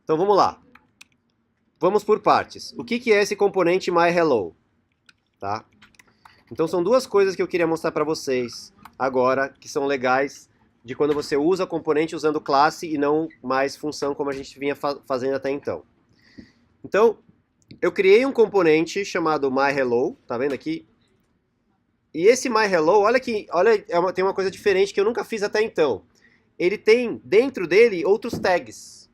Então vamos lá. Vamos por partes. O que é esse componente myHello? Tá? Então são duas coisas que eu queria mostrar para vocês agora, que são legais de quando você usa componente usando classe e não mais função como a gente vinha fazendo até então. Então, eu criei um componente chamado myHello, tá vendo aqui? E esse myHello, olha tem uma coisa diferente que eu nunca fiz até então. Ele tem dentro dele outros tags.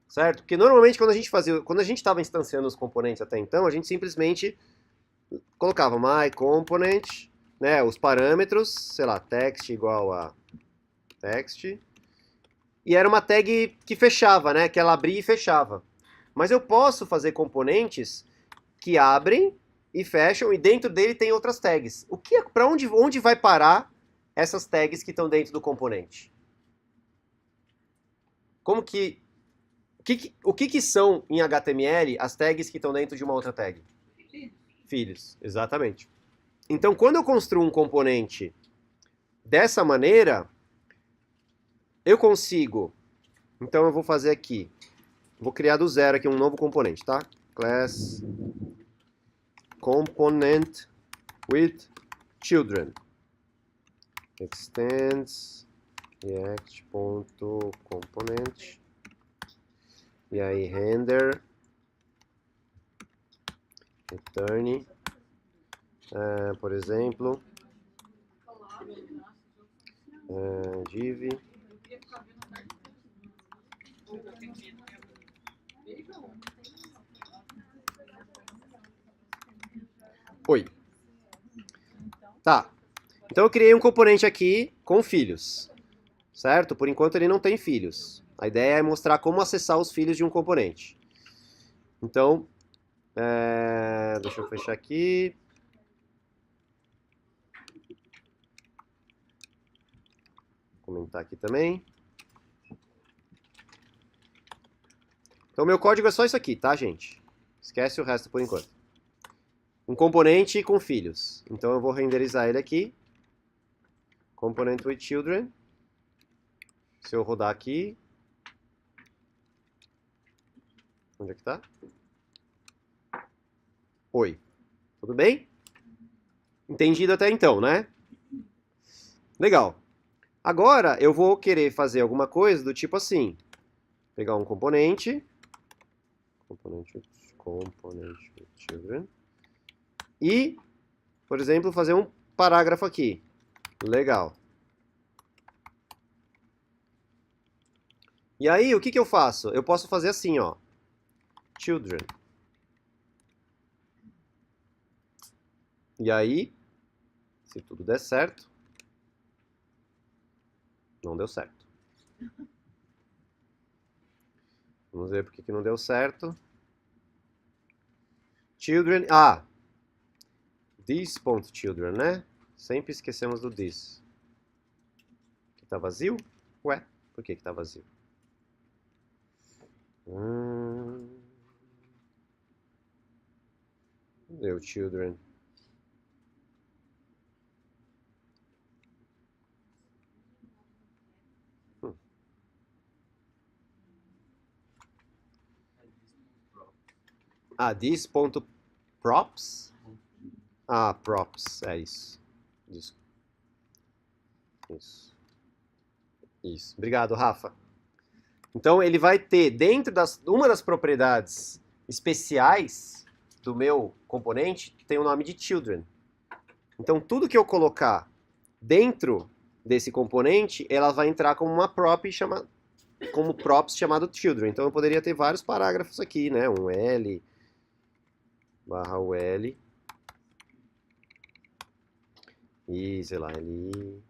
Certo? Porque normalmente quando a gente estava instanciando os componentes até então, a gente simplesmente colocava myComponent, né, os parâmetros, sei lá, text igual a text, e era uma tag que fechava, né, que ela abria e fechava. Mas eu posso fazer componentes que abrem e fecham, e dentro dele tem outras tags. Para onde vai parar essas tags que estão dentro do componente? O que são em HTML as tags que estão dentro de uma outra tag? Filhos, exatamente. Então, quando eu construo um componente dessa maneira, eu consigo... Então, eu vou fazer aqui. Vou criar do zero aqui um novo componente, tá? Class component with children. Extends react.component. E aí, render, return, por exemplo, div, oi. Tá, então eu criei um componente aqui com filhos, certo? Por enquanto ele não tem filhos. A ideia é mostrar como acessar os filhos de um componente. Então, deixa eu fechar aqui. Vou comentar aqui também. Então, meu código é só isso aqui, tá, gente? Esquece o resto por enquanto. Um componente com filhos. Então, eu vou renderizar ele aqui. Component with children. Se eu rodar aqui... Onde é que tá? Oi. Tudo bem? Entendido até então, né? Legal. Agora eu vou querer fazer alguma coisa do tipo assim. Pegar um componente. Component with children. E, por exemplo, fazer um parágrafo aqui. Legal. E aí, o que eu faço? Eu posso fazer assim, ó. Children. E aí, se tudo der certo... Não deu certo. Vamos ver por que não deu certo. Children... this.children, né? Sempre esquecemos do this. Que tá vazio? Ué, por que tá vazio? Deu children. This.props? Props, é isso. Isso. Obrigado, Rafa. Então, ele vai ter, dentro uma das propriedades especiais do meu componente, que tem o nome de children. Então, tudo que eu colocar dentro desse componente, ela vai entrar como uma prop como props chamado children. Então, eu poderia ter vários parágrafos aqui, né? Um L, /ul, e, sei lá, L.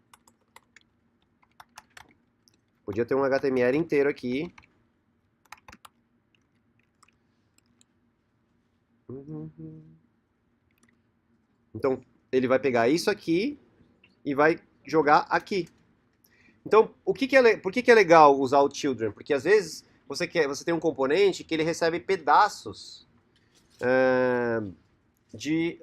Podia ter um HTML inteiro aqui. Então, ele vai pegar isso aqui e vai jogar aqui. Então, por que é legal usar o children? Porque às vezes você tem um componente que ele recebe pedaços de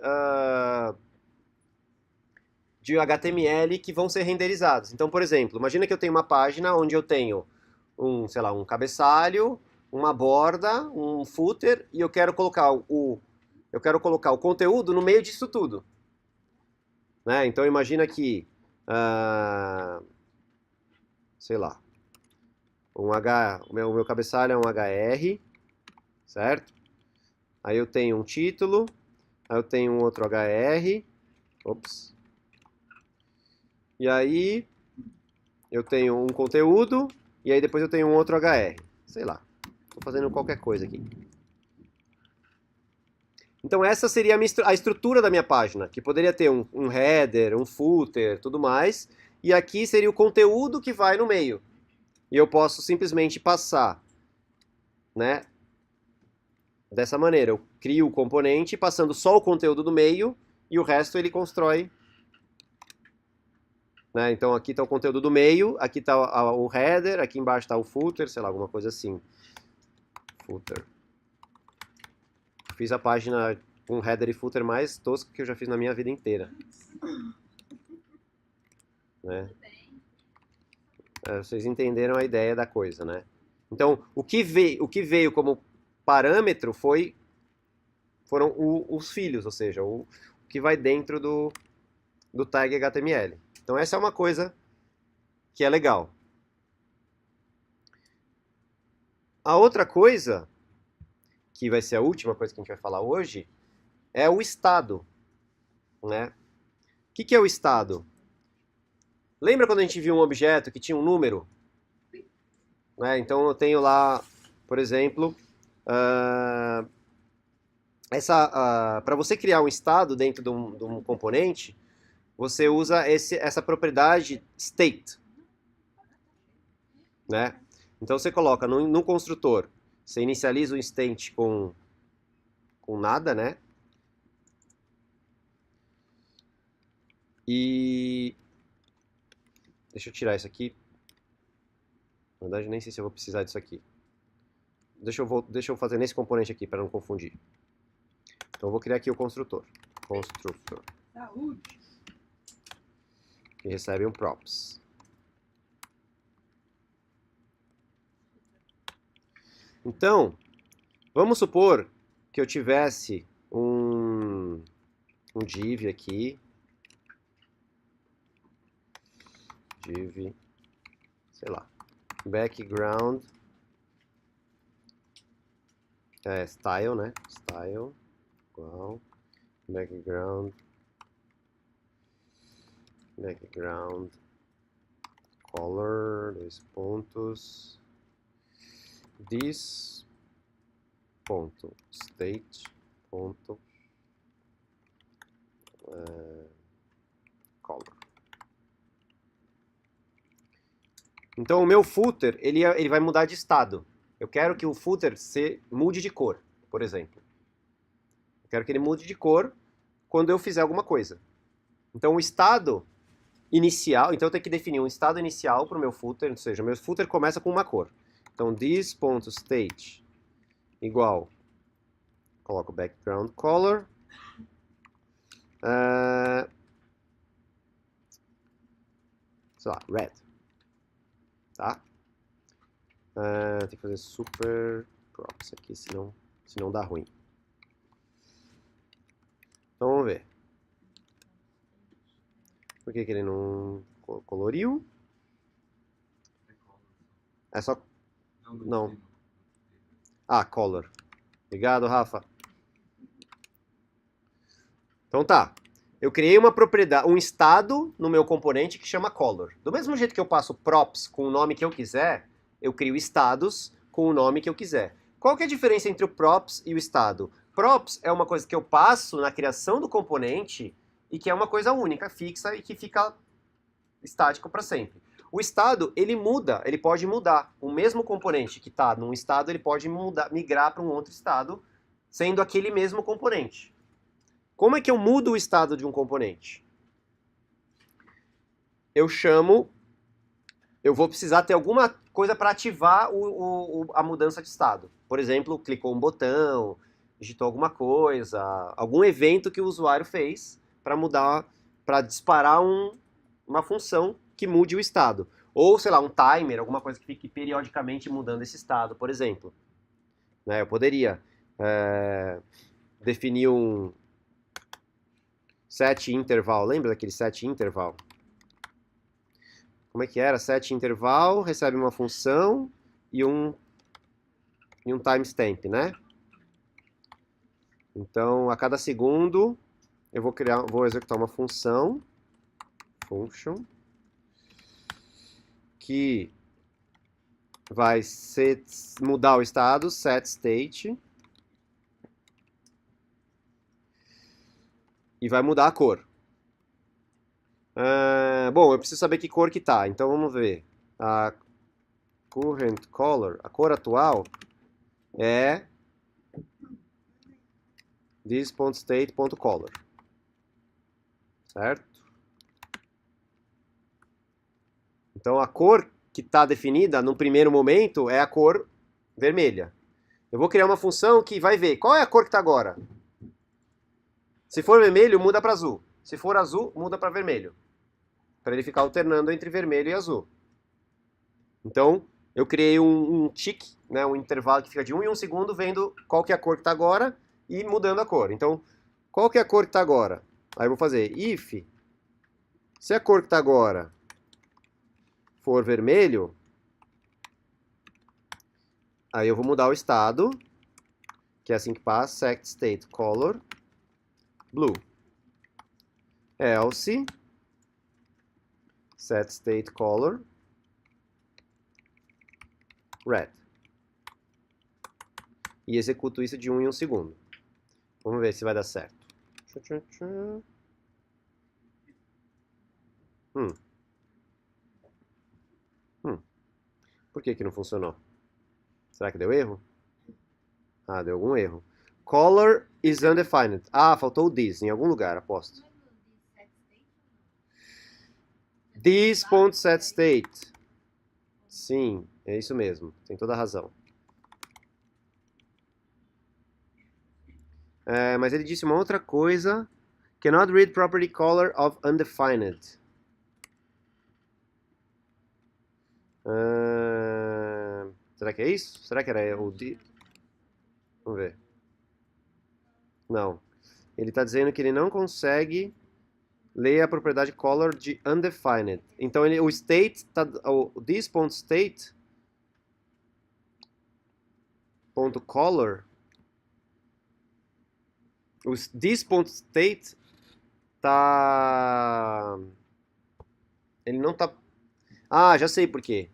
HTML que vão ser renderizados. Então, por exemplo, imagina que eu tenho uma página onde eu tenho sei lá, um cabeçalho, uma borda, um footer, e eu quero colocar o conteúdo no meio disso tudo. Né? Então imagina que, sei lá, o meu cabeçalho é um HR, certo? Aí eu tenho um título, aí eu tenho um outro HR, ops. E aí eu tenho um conteúdo, e aí depois eu tenho um outro HR. Sei lá, estou fazendo qualquer coisa aqui. Então essa seria a estrutura da minha página, que poderia ter um header, um footer, tudo mais, e aqui seria o conteúdo que vai no meio. E eu posso simplesmente passar, né, dessa maneira. Eu crio o componente passando só o conteúdo do meio e o resto ele constrói. Né? Então aqui está o conteúdo do meio, aqui está o header, aqui embaixo está o footer, sei lá, alguma coisa assim. Footer. Fiz a página com header e footer mais tosco que eu já fiz na minha vida inteira. Né? Vocês entenderam a ideia da coisa, né? Então, o que veio como parâmetro foram os filhos, ou seja, o que vai dentro do tag HTML. Então, essa é uma coisa que é legal. A outra coisa, que vai ser a última coisa que a gente vai falar hoje, é o estado. Né? O que é o estado? Lembra quando a gente viu um objeto que tinha um número? Né? Então eu tenho lá, por exemplo, para você criar um estado dentro de um componente, você usa essa propriedade state. Né? Então você coloca no construtor, você inicializa o state com nada, né? E deixa eu tirar isso aqui. Na verdade, nem sei se eu vou precisar disso aqui. Deixa eu fazer nesse componente aqui, para não confundir. Então eu vou criar aqui o construtor. Construtor. Que recebe um props. Então, vamos supor que eu tivesse um div aqui. Div, sei lá, background, style, né? Style, igual, background, color, 2 pontos, this, ponto, state, ponto, color. Então o meu footer, ele vai mudar de estado. Eu quero que o footer mude de cor, por exemplo. Eu quero que ele mude de cor quando eu fizer alguma coisa. Então o estado inicial, então eu tenho que definir um estado inicial para o meu footer, ou seja, o meu footer começa com uma cor. Então this.state igual, coloco background color, sei lá, red. Tá? Tem que fazer super props aqui, senão dá ruim. Então vamos ver. Por que ele não coloriu? É só... Não. Ah, color. Obrigado, Rafa. Então tá. Eu criei uma propriedade, um estado no meu componente que chama color. Do mesmo jeito que eu passo props com o nome que eu quiser, eu crio estados com o nome que eu quiser. Qual que é a diferença entre o props e o estado? Props é uma coisa que eu passo na criação do componente e que é uma coisa única, fixa e que fica estático para sempre. O estado, ele muda, ele pode mudar. O mesmo componente que está num estado, ele pode migrar para um outro estado, sendo aquele mesmo componente. Como é que eu mudo o estado de um componente? Eu vou precisar ter alguma coisa para ativar a mudança de estado. Por exemplo, clicou um botão, digitou alguma coisa, algum evento que o usuário fez para disparar uma função que mude o estado. Ou, sei lá, um timer, alguma coisa que fique periodicamente mudando esse estado, por exemplo. Né? Eu poderia definir um set interval. Lembra daquele set interval? Como é que era? Set interval recebe uma função e um timestamp, né? Então, a cada segundo, eu vou executar uma function, que vai mudar o estado, set state, e vai mudar a cor. Bom, eu preciso saber que cor que tá, então vamos ver. A current color, a cor atual, é this.state.color, certo? Então a cor que está definida no primeiro momento é a cor vermelha. Eu vou criar uma função que vai ver qual é a cor que está agora. Se for vermelho, muda para azul. Se for azul, muda para vermelho. Para ele ficar alternando entre vermelho e azul. Então, eu criei um tick, né, um intervalo que fica de 1 em 1 segundo, vendo qual que é a cor que está agora e mudando a cor. Então, qual que é a cor que está agora? Aí eu vou fazer if, se a cor que está agora for vermelho, aí eu vou mudar o estado, que é assim que passa, set state color blue. Else set state color red. E executo isso de 1 em 1 segundo. Vamos ver se vai dar certo. Por que não funcionou? Será que deu erro? Ah, deu algum erro. Color is undefined. Ah, faltou o this em algum lugar, aposto. This.setState. Sim, é isso mesmo. Tem toda a razão. Mas ele disse uma outra coisa. Cannot read property color of undefined. Será que é isso? Será que era o de... Vamos ver. Não. Ele está dizendo que ele não consegue ler a propriedade color de undefined. Então o state, o this.state .color, o this.state tá... Ele não tá... Ah, já sei por quê.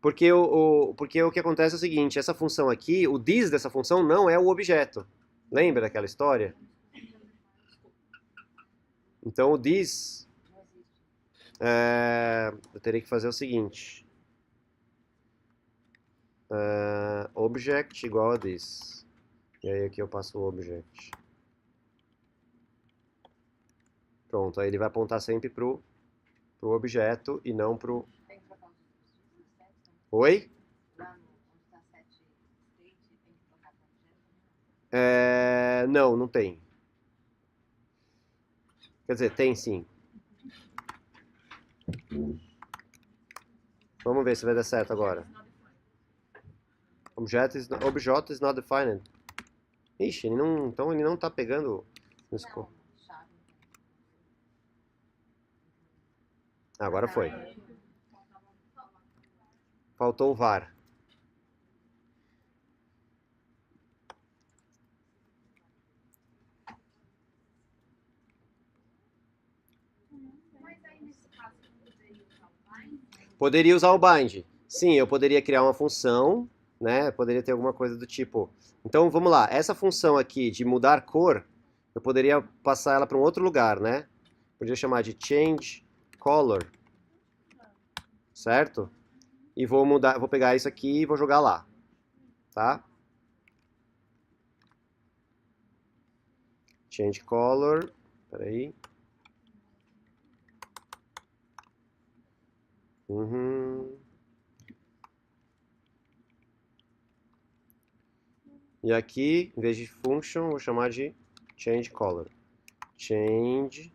Porque o que acontece é o seguinte, essa função aqui, o this dessa função não é o objeto. Lembra daquela história? Então o this, eu teria que fazer o seguinte. Object igual a this. E aí aqui eu passo o object. Pronto, aí ele vai apontar sempre pro objeto e não pro... Oi? Não, não tem. Quer dizer, tem sim. Vamos ver se vai dar certo agora. Object is not defined. Ixi, então ele não tá pegando no scope. Agora foi. Faltou o var. Poderia usar o bind. Sim, eu poderia criar uma função, né? Poderia ter alguma coisa do tipo. Então, vamos lá. Essa função aqui de mudar cor, eu poderia passar ela para um outro lugar, né? Podia chamar de change color, certo? E vou pegar isso aqui e vou jogar lá, tá? Change color, peraí. E aqui, em vez de function, vou chamar de change color. Change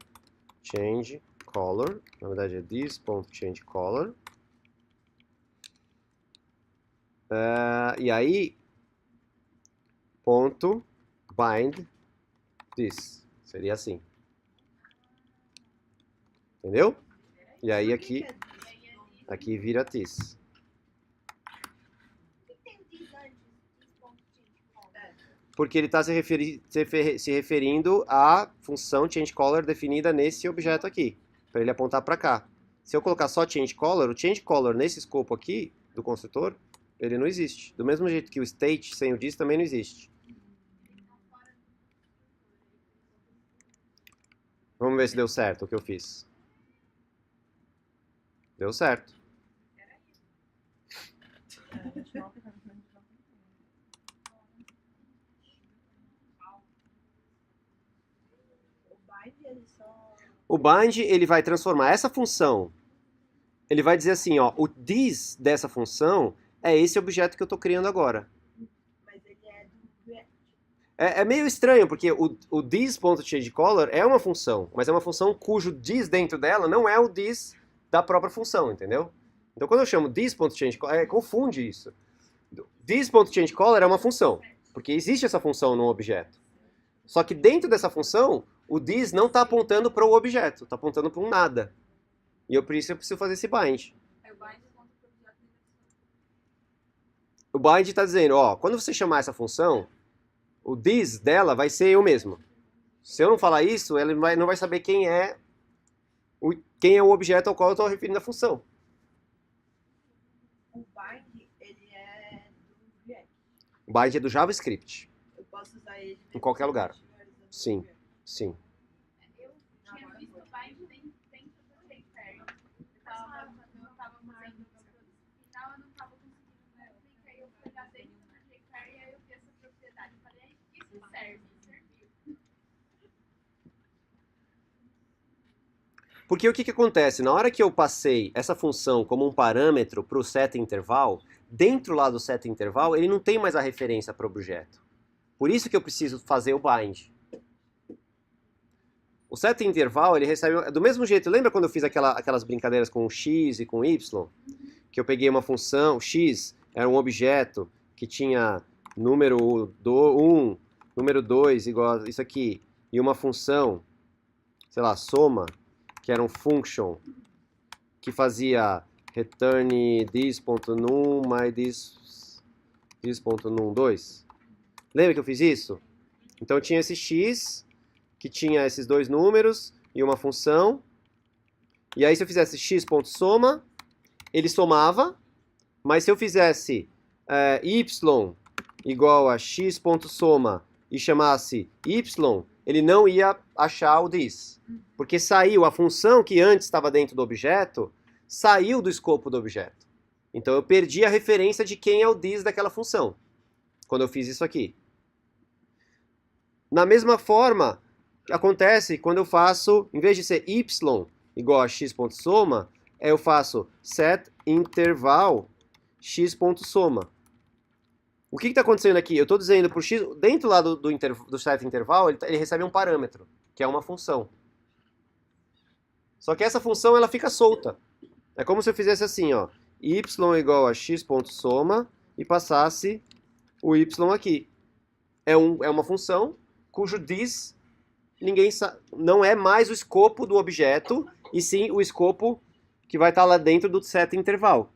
color, na verdade é this.changeColor. E aí, ponto bind this. Seria assim. Entendeu? E aí aqui vira this. Porque ele está se referindo à função changeColor definida nesse objeto aqui, para ele apontar para cá. Se eu colocar só changeColor, o changeColor nesse escopo aqui do construtor, ele não existe. Do mesmo jeito que o state sem o this também não existe. Vamos ver se deu certo o que eu fiz. Deu certo. O bind, ele vai transformar essa função, ele vai dizer assim, ó, o this dessa função é esse objeto que eu estou criando agora. Mas ele é do React. É meio estranho, porque o this.changeColor é uma função, mas é uma função cujo this dentro dela não é o this da própria função, entendeu? Então quando eu chamo this.changeColor, confunde isso. This.changeColor é uma função, porque existe essa função no objeto. Só que dentro dessa função, o this não está apontando para o objeto, está apontando para um nada. E por isso eu preciso fazer esse bind. O bind está dizendo, ó, quando você chamar essa função, o this dela vai ser eu mesmo. Se eu não falar isso, ela não vai saber quem é o objeto ao qual eu estou referindo a função. O bind, ele é do React. O bind é do JavaScript. Eu posso usar ele Em qualquer lugar. utilizando Sim. o React. Sim. Eu tinha visto o bind dentro do jQuery. Eu tava fazendo no final, eu não tava conseguindo, né? Eu cliquei, eu fui lá dentro do jQuery e aí eu vi essa propriedade. Eu falei, isso serve, serviu. Porque o que acontece? Na hora que eu passei essa função como um parâmetro para o setInterval, dentro lá do setInterval, ele não tem mais a referência para o objeto. Por isso que eu preciso fazer o bind. O setInterval, ele recebe... Do mesmo jeito, lembra quando eu fiz aquelas brincadeiras com x e com y? Que eu peguei uma função, x era um objeto que tinha número 1, número 2 igual a isso aqui, e uma função, sei lá, soma, que era um function, que fazia return this.num mais this.num2. Lembra que eu fiz isso? Então tinha esse x, que tinha esses dois números e uma função. E aí se eu fizesse x.soma, ele somava, mas se eu fizesse y igual a x.soma e chamasse y, ele não ia achar o this. Porque saiu, a função que antes estava dentro do objeto, saiu do escopo do objeto. Então eu perdi a referência de quem é o this daquela função, quando eu fiz isso aqui. Na mesma forma, acontece quando eu faço, em vez de ser y igual a x.soma, eu faço setInterval x.soma. O que está acontecendo aqui? Eu estou dizendo para o x, dentro lá do setInterval, ele recebe um parâmetro, que é uma função. Só que essa função ela fica solta. É como se eu fizesse assim, ó, y igual a x.soma e passasse o y aqui. É uma função cujo this não é mais o escopo do objeto, e sim o escopo que vai estar lá dentro do setInterval.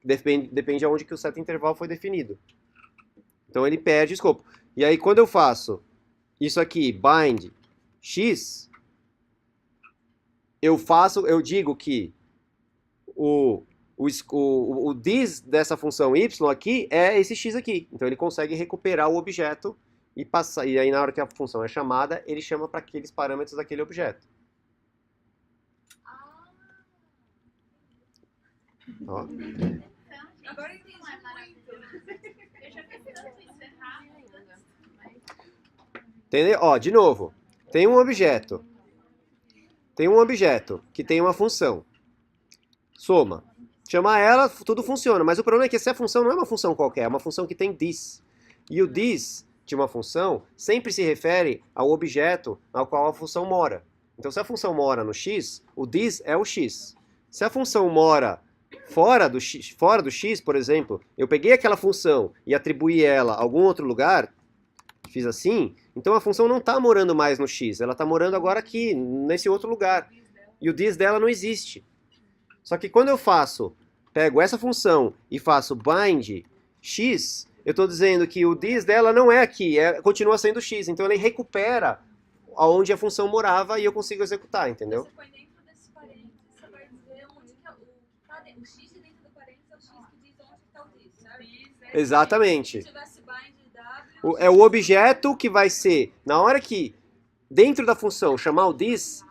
Depende de onde que o setInterval foi definido. Então ele perde o escopo. E aí quando eu faço isso aqui, bind x, eu digo que o this dessa função y aqui é esse x aqui. Então ele consegue recuperar o objeto e passar. E aí na hora que a função é chamada, ele chama para aqueles parâmetros daquele objeto. Ó. Agora eu entendi muito. Eu já fiz tanto isso errado. Entendeu? Ó, de novo. Tem um objeto. Tem um objeto que tem uma função. Soma. Chamar ela, tudo funciona. Mas o problema é que essa função não é uma função qualquer, é uma função que tem this. E o this de uma função sempre se refere ao objeto ao qual a função mora. Então, se a função mora no x, o this é o x. Se a função mora fora do x, por exemplo, eu peguei aquela função e atribuí ela a algum outro lugar, fiz assim, então a função não está morando mais no x, ela está morando agora aqui, nesse outro lugar. E o this dela não existe. Só que quando eu pego essa função e faço bind x, eu estou dizendo que o this dela não é aqui, continua sendo x. Então ele recupera aonde a função morava e eu consigo executar, entendeu? Você põe dentro desse parênteses, você vai dizer onde que o x de dentro do parênteses é o x que diz onde está o this, sabe? Exatamente. Se tivesse bind w... É o objeto que vai ser, na hora que dentro da função chamar o this,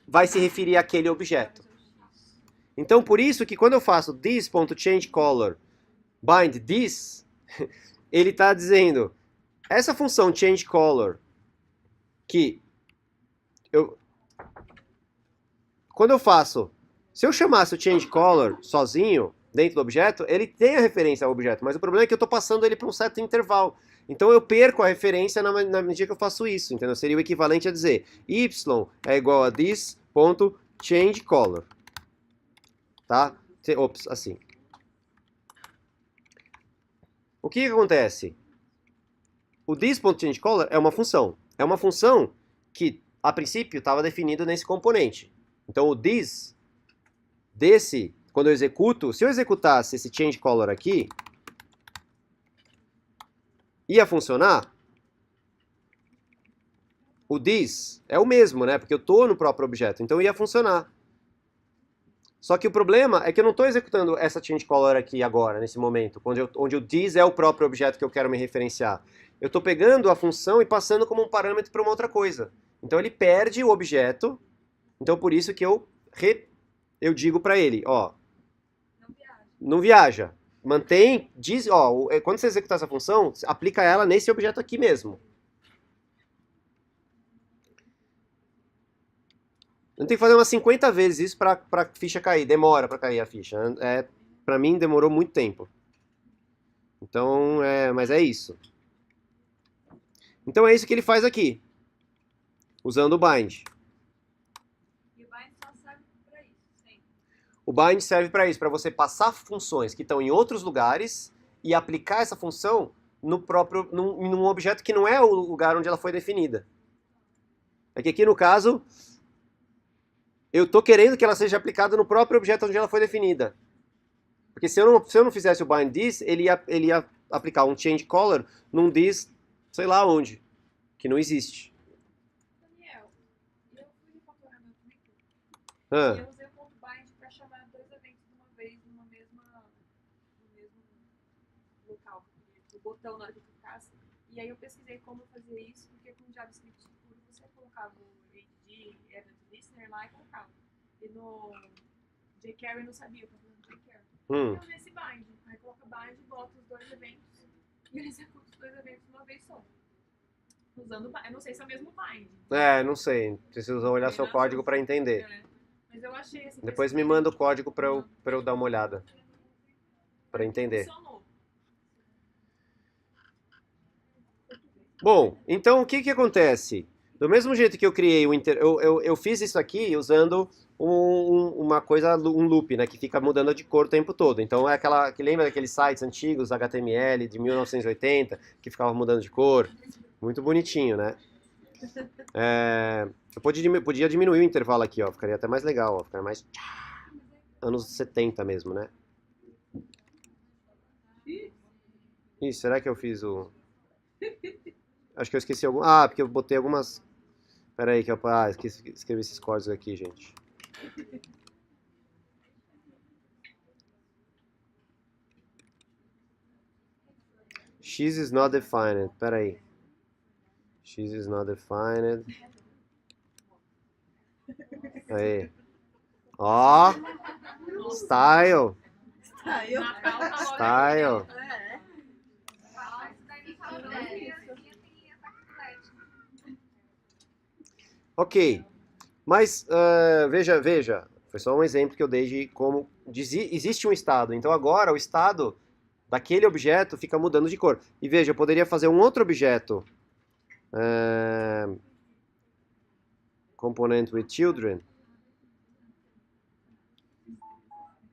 vai se referir àquele objeto. Então, por isso que quando eu faço this.changeColor bind this, ele está dizendo, essa função changeColor, que quando eu faço, se eu chamasse o changeColor sozinho, dentro do objeto, ele tem a referência ao objeto, mas o problema é que eu estou passando ele para um certo intervalo. Então eu perco a referência na medida que eu faço isso, entendeu? Seria o equivalente a dizer y é igual a this.changeColor. Tá? Ops, assim. O que acontece? O this.changeColor é uma função. É uma função que, a princípio, estava definida nesse componente. Então o this, quando eu executo, se eu executasse esse changeColor aqui, ia funcionar? O this é o mesmo, né? Porque eu estou no próprio objeto, então ia funcionar. Só que o problema é que eu não estou executando essa changeColor aqui agora, nesse momento, onde o this é o próprio objeto que eu quero me referenciar. Eu estou pegando a função e passando como um parâmetro para uma outra coisa. Então ele perde o objeto, então por isso que eu digo para ele, ó, não viaja. Mantém, quando você executar essa função, aplica ela nesse objeto aqui mesmo. Eu tenho que fazer umas 50 vezes isso para a ficha cair. Demora para cair a ficha. Para mim demorou muito tempo. Então, mas é isso. Então é isso que ele faz aqui. Usando o bind. E o bind só serve para isso, sempre. O bind serve para isso, para você passar funções que estão em outros lugares e aplicar essa função num objeto que não é o lugar onde ela foi definida. É que aqui no caso, eu estou querendo que ela seja aplicada no próprio objeto onde ela foi definida. Porque se eu não fizesse o bind this, ele ia aplicar um changeColor num this, sei lá onde, que não existe. Daniel, eu fui refatorar meu Twitter Ah. e eu usei o ponto bind para chamar dois eventos de uma vez no mesmo local, o botão na hora que eu clicasse. E aí eu pesquisei como fazer isso, porque com JavaScript puro você colocava o id, event listener lá e colocava. E no jQuery eu não sabia, eu estava fazendo jQuery. Eu usei esse bind, aí coloca bind, bota os dois eventos e ele executa os dois eventos de uma vez só. Usando bind, eu não sei se é o mesmo bind. Não sei. Preciso olhar seu código para entender. Mas eu achei assim. Depois me manda o código para eu dar uma olhada. Para entender. Funcionou. Bom, então o que acontece? Do mesmo jeito que eu criei eu fiz isso aqui usando uma coisa, um loop, né, que fica mudando de cor o tempo todo. Então é aquela que lembra daqueles sites antigos HTML de 1980 que ficava mudando de cor, muito bonitinho, né? Eu podia diminuir o intervalo aqui, ó, ficaria até mais legal, ó, ficaria mais anos 70 mesmo, né? Ih, será que eu fiz o... Acho que eu esqueci algum... Ah, porque eu botei algumas... Pera aí, que eu... escrevi esses códigos aqui, gente. X is not defined. Pera aí. X is not defined. Aí. Ó. Style. Style. Ok, mas veja, foi só um exemplo que eu dei de como existe um estado, então agora o estado daquele objeto fica mudando de cor. E veja, eu poderia fazer um outro objeto, component with children.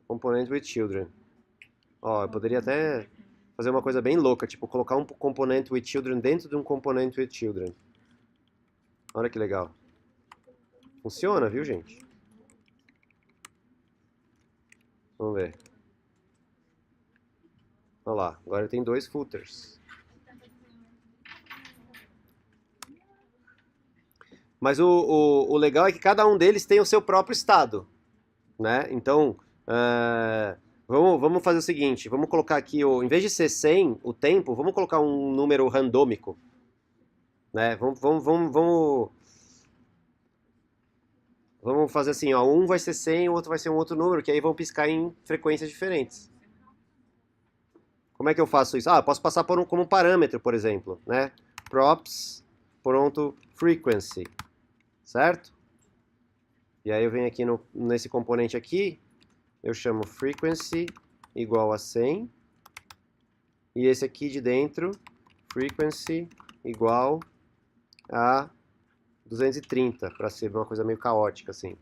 Component with children. Ó, eu poderia até fazer uma coisa bem louca, tipo colocar um component with children dentro de um component with children. Olha que legal. Funciona, viu, gente? Vamos ver. Olha lá, agora tem 2 footers. Mas o legal é que cada um deles tem o seu próprio estado, né? Então, vamos fazer o seguinte, vamos colocar aqui, em vez de ser 100, o tempo, vamos colocar um número randômico, né? Vamos fazer assim, ó, um vai ser 100, o outro vai ser um outro número, que aí vão piscar em frequências diferentes. Como é que eu faço isso? Ah, eu posso passar como parâmetro, por exemplo, né? Props, pronto, frequency, certo? E aí eu venho aqui nesse componente aqui, eu chamo frequency igual a 100, e esse aqui de dentro, frequency igual a 230, para ser uma coisa meio caótica assim.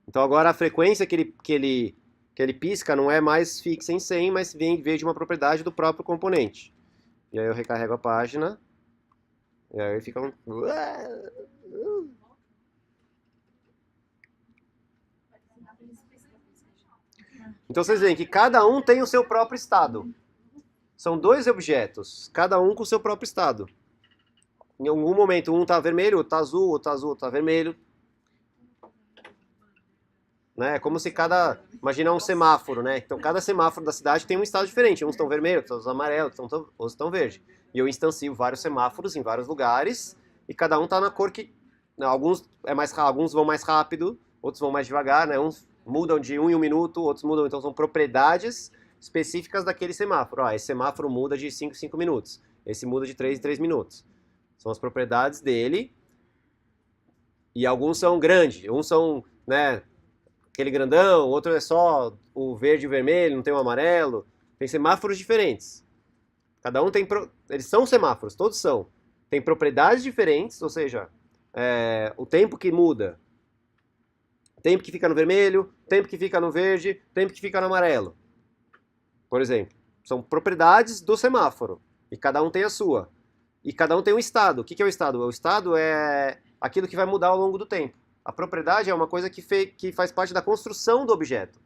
Então agora a frequência que ele pisca não é mais fixa em 100, mas veio de uma propriedade do próprio componente. E aí eu recarrego a página, e aí fica um... Então vocês veem que cada um tem o seu próprio estado. São 2 objetos, cada um com o seu próprio estado. Em algum momento um está vermelho, outro está azul, outro está azul, outro está vermelho. Né? É como se imagina um semáforo, né? Então cada semáforo da cidade tem um estado diferente. Uns estão vermelhos, outros estão amarelos, outros estão verdes. E eu instancio vários semáforos em vários lugares e cada um está na cor que... Alguns vão mais rápido, outros vão mais devagar, né? Uns mudam de 1 em 1 minuto, outros mudam, então são propriedades específicas daquele semáforo. Ó, esse semáforo muda de 5 em 5 minutos, esse muda de 3 em 3 minutos. São as propriedades dele. E alguns são grandes, uns são, né, aquele grandão, outro é só o verde e o vermelho, não tem o amarelo. Tem semáforos diferentes. Cada um tem... Eles são semáforos, todos são. Tem propriedades diferentes, ou seja, o tempo que muda. Tempo que fica no vermelho, tempo que fica no verde, tempo que fica no amarelo. Por exemplo, são propriedades do semáforo. E cada um tem a sua. E cada um tem um estado. O que é o estado? O estado é aquilo que vai mudar ao longo do tempo. A propriedade é uma coisa que faz parte da construção do objeto.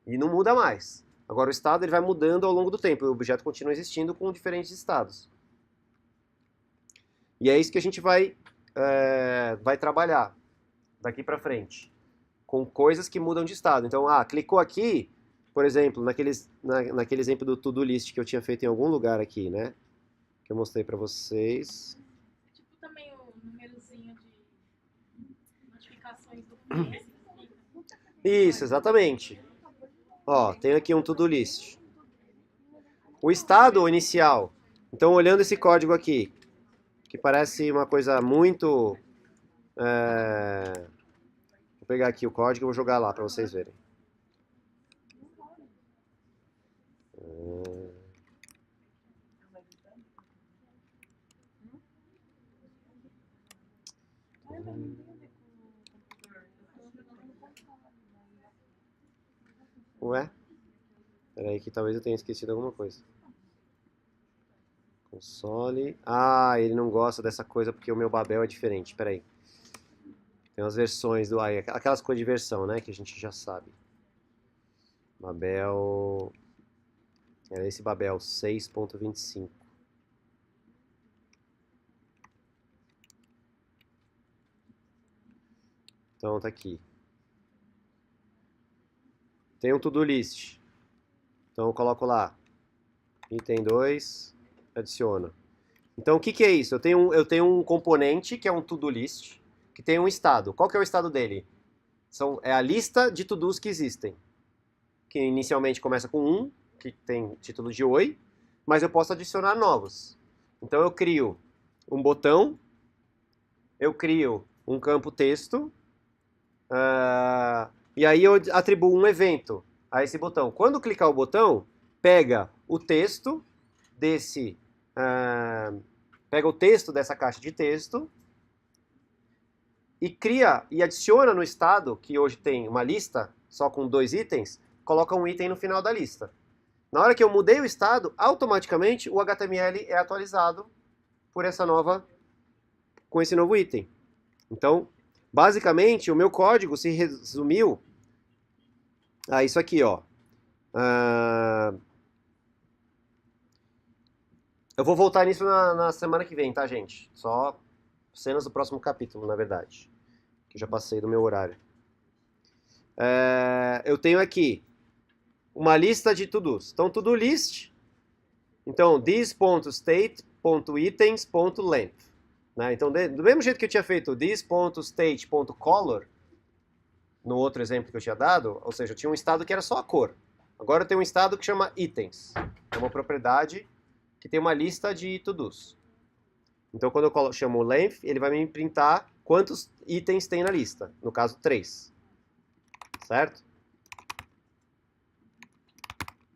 E não muda mais. Agora o estado ele vai mudando ao longo do tempo. E o objeto continua existindo com diferentes estados. E é isso que a gente vai trabalhar daqui para frente. Com coisas que mudam de estado. Então, clicou aqui, por exemplo, naquele exemplo do to-do list que eu tinha feito em algum lugar aqui, né? Que eu mostrei para vocês. Tipo também o númerozinho de notificações do cliente. Isso, exatamente. Ó, tenho aqui um to-do list. O estado inicial. Então, olhando esse código aqui, que parece uma coisa muito... Vou pegar aqui o código e vou jogar lá para vocês verem. Ué? Peraí que talvez eu tenha esquecido alguma coisa. Console... ele não gosta dessa coisa porque o meu Babel é diferente. Peraí. Tem umas versões do AI, aquelas coisas de versão, né, que a gente já sabe. Babel... Era esse Babel 6.25. Então tá aqui. Tem um to-do list. Então eu coloco lá. Item 2, adiciono. Então o que é isso? Eu tenho um componente que é um to-do list, que tem um estado. Qual que é o estado dele? É a lista de to-dos que existem. Que inicialmente começa com 1, que tem título de Oi, mas eu posso adicionar novos. Então eu crio um botão, eu crio um campo texto, e aí eu atribuo um evento a esse botão. Quando clicar o botão, pega o texto desse... pega o texto dessa caixa de texto e cria e adiciona no estado, que hoje tem uma lista só com 2 itens, coloca um item no final da lista. Na hora que eu mudei o estado, automaticamente o HTML é atualizado por com esse novo item. Então, basicamente, o meu código se resumiu a isso aqui, ó. Eu vou voltar nisso na semana que vem, tá, gente? Só cenas do próximo capítulo, na verdade. Que eu já passei do meu horário. Eu tenho aqui uma lista de to-dos. Então, to-do list. Então, this.state.items.length. Né? Então, do mesmo jeito que eu tinha feito this.state.color, no outro exemplo que eu tinha dado, ou seja, eu tinha um estado que era só a cor. Agora eu tenho um estado que chama itens. É uma propriedade que tem uma lista de to-dos. Então, quando eu chamo length, ele vai me printar quantos itens tem na lista. No caso, 3. Certo?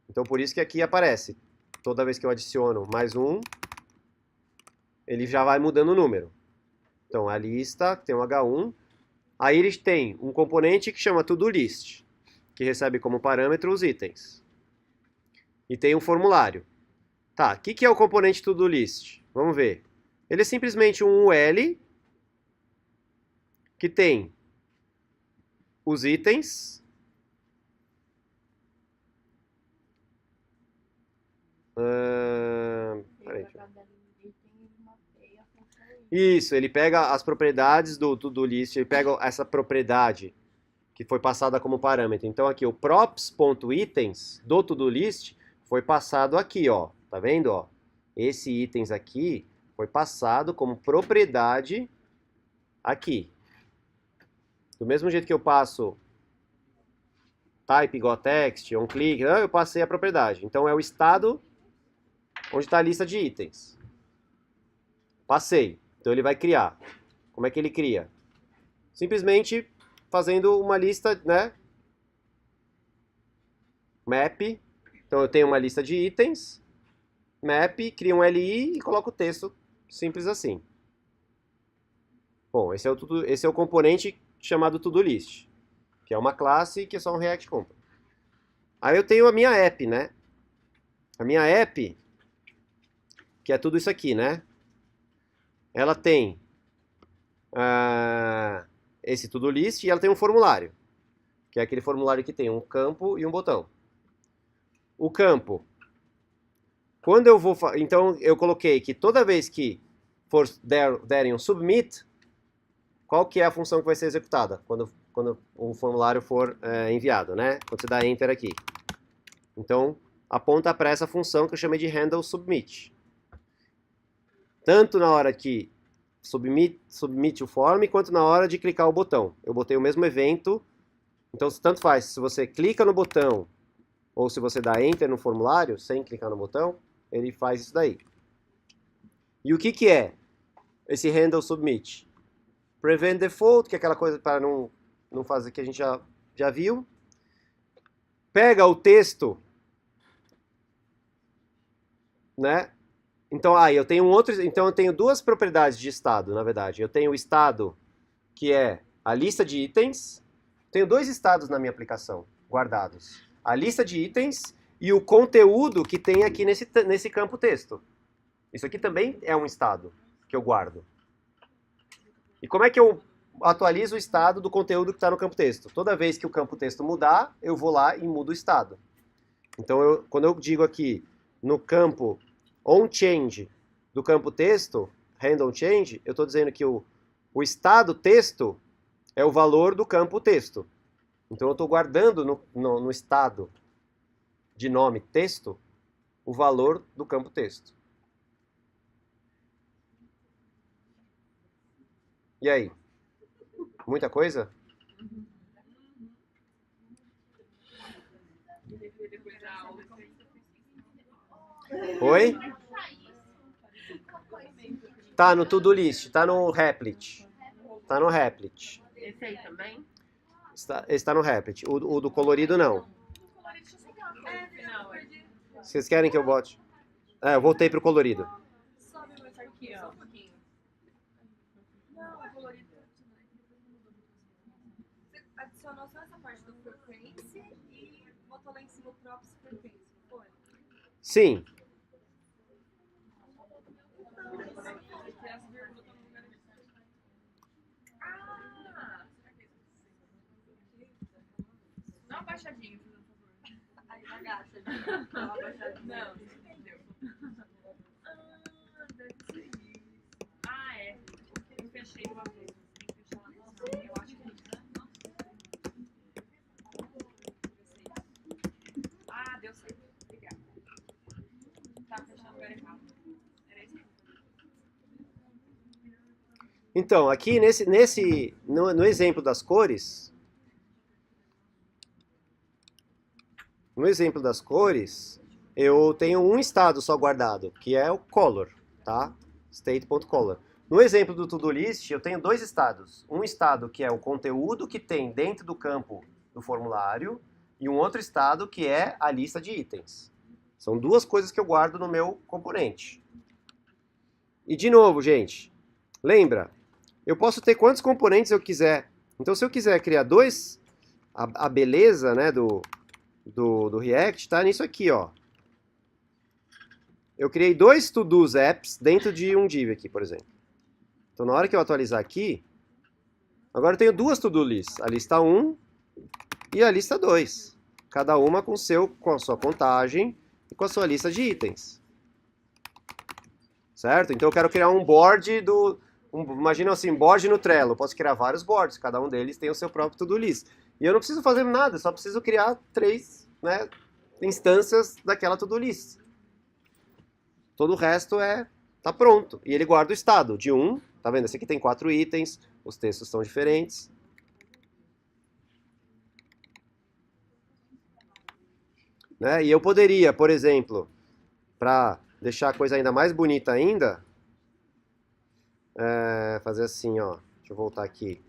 Então, por isso que aqui aparece. Toda vez que eu adiciono mais um, ele já vai mudando o número. Então, a lista tem um H1. Aí eles têm um componente que chama to-do list, que recebe como parâmetro os itens. E tem um formulário. Tá, o que é o componente to-do list? Vamos ver. Ele é simplesmente um UL que tem os itens. Peraí. Isso, ele pega as propriedades do to-do list, ele pega essa propriedade que foi passada como parâmetro. Então aqui o props.itens do to-do list foi passado aqui, ó. Tá vendo, ó? Esse itens aqui foi passado como propriedade aqui. Do mesmo jeito que eu passo type igual text, onClick, eu passei a propriedade. Então é o estado onde está a lista de itens. Passei. Então ele vai criar. Como é que ele cria? Simplesmente fazendo uma lista, né? Map. Então eu tenho uma lista de itens. Map, cria um LI e coloco o texto. Simples assim. Bom, esse é o componente chamado to-do list, que é uma classe que é só um React Component. Aí eu tenho a minha app, né? A minha app, que é tudo isso aqui, né? Ela tem esse to-do list e ela tem um formulário, que é aquele formulário que tem um campo e um botão. O campo, quando eu vou... Então, eu coloquei que toda vez que for derem um submit, qual que é a função que vai ser executada quando o formulário for enviado, né? Quando você dá Enter aqui. Então, aponta para essa função que eu chamei de handle submit. Tanto na hora que submit o form, quanto na hora de clicar o botão. Eu botei o mesmo evento. Então, tanto faz, se você clica no botão, ou se você dá Enter no formulário, sem clicar no botão, ele faz isso daí. E o que é esse handle submit? Prevent default, que é aquela coisa para não fazer que a gente já viu. Pega o texto, né? Então, eu tenho então eu tenho duas propriedades de estado, na verdade. Eu tenho o estado, que é a lista de itens. Tenho 2 estados na minha aplicação, guardados. A lista de itens e o conteúdo que tem aqui nesse campo texto. Isso aqui também é um estado que eu guardo. E como é que eu atualizo o estado do conteúdo que está no campo texto? Toda vez que o campo texto mudar, eu vou lá e mudo o estado. Então, quando eu digo aqui no campo onChange do campo texto, handleOnChange, eu estou dizendo que o estado texto é o valor do campo texto. Então eu estou guardando no estado de nome texto o valor do campo texto. E aí? Muita coisa? Oi? Tá no to-do list, tá no Replit. Tá no Replit. Esse aí também? Está no Replit. O do colorido não. Vocês querem que eu bote? Eu voltei pro colorido. Sobe mais arquivo. Aqui, Só ó. um pouquinho. Não, o colorido depois mudou. Você adicionou só essa parte do frequency e botou lá em cima o próprio frequency, não foi? Sim. Porque as vírgulas estão no lugar errado. Ah! Será que é isso? Dá uma baixadinha, por favor. Aí agacha, dá uma abaixadinha. Não, você entendeu. Ah, deve ser isso. Ah, é. Eu fechei uma vez. Tem que fechar lá no cima. Eu acho que é isso. Ah, deu certo. Obrigada. Tá fechando o lugar errado. Era isso. Então, aqui no exemplo das cores, eu tenho um estado só guardado, que é o color, tá? State.color. No exemplo do to-do list, eu tenho dois estados. Um estado que é o conteúdo que tem dentro do campo do formulário e um outro estado que é a lista de itens. São duas coisas que eu guardo no meu componente. E de novo, gente, lembra, eu posso ter quantos componentes eu quiser. Então, se eu quiser criar dois, a beleza, né, do React está nisso aqui, ó. Eu criei dois to-dos apps dentro de um div aqui, por exemplo. Então, na hora que eu atualizar aqui, agora eu tenho duas to-do lists, a lista 1 e a lista 2. Cada uma com a sua contagem e com a sua lista de itens. Certo? Então, eu quero criar um board imagina assim, board no Trello. Eu posso criar vários boards, cada um deles tem o seu próprio to-do list. E eu não preciso fazer nada, só preciso criar 3, né, instâncias daquela to-do list. Todo o resto tá pronto. E ele guarda o estado de 1, tá vendo? Esse aqui tem 4 itens, os textos são diferentes. Né? E eu poderia, por exemplo, para deixar a coisa ainda mais bonita ainda, fazer assim, ó. Deixa eu voltar aqui.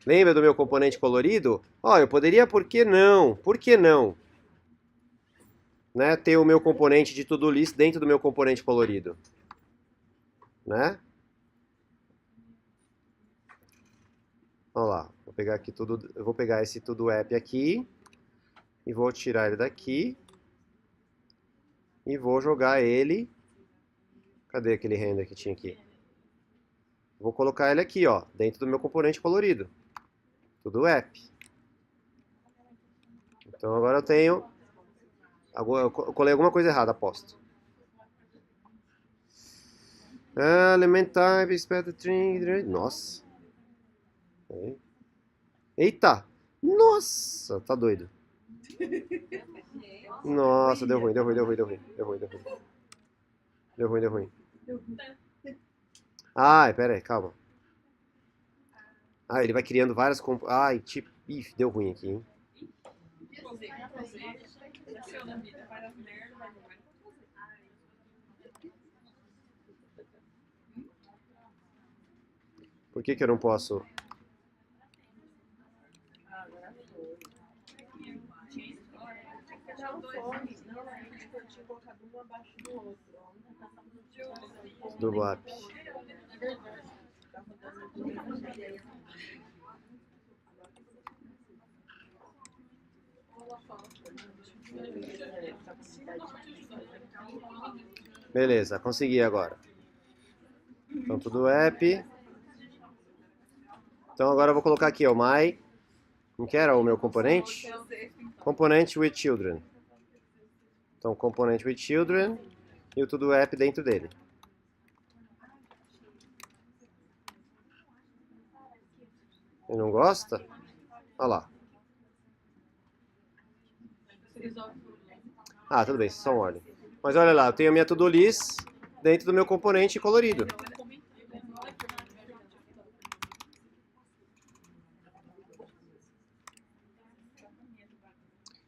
Lembra do meu componente colorido? Ó, eu poderia, por que não? Por que não? Né, ter o meu componente de to-do list dentro do meu componente colorido. Né? Olha lá, vou pegar aqui tudo, eu vou pegar esse to-do app aqui e vou tirar ele daqui e vou jogar ele. Cadê aquele render que tinha aqui? Vou colocar ele aqui, ó, dentro do meu componente colorido. To-do app. Então agora eu tenho. Eu colei alguma coisa errada, aposto. Element type, expected string. Nossa. Eita! Nossa, tá doido. Nossa, deu ruim. Deu ruim. Ai, pera aí, calma. Ah, ele vai criando várias Ai, tipo. Ih, deu ruim aqui, hein? Por que eu não posso? Não foi. Não, eu tinha colocado um abaixo do outro. Do app. Tá rodando do mesmo jeito. Beleza, consegui agora. Então, tudo app. Então, agora eu vou colocar aqui, ó, como que era o meu componente? Component with children. Então, component with children e o tudo app dentro dele. Ele não gosta? Olha lá. Ah, tudo bem, vocês são ordem. Mas olha lá, eu tenho a minha to-do list dentro do meu componente colorido.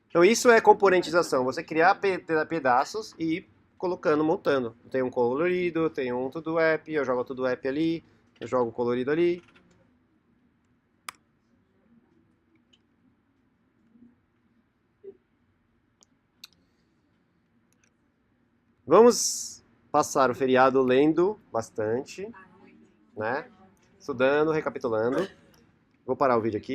Então isso é componentização, você criar pedaços e ir colocando, montando. Tem um colorido, tem um to-do app, eu jogo o to-do app ali, eu jogo o colorido ali. Vamos passar o feriado lendo bastante, né? Estudando, recapitulando. Vou parar o vídeo aqui.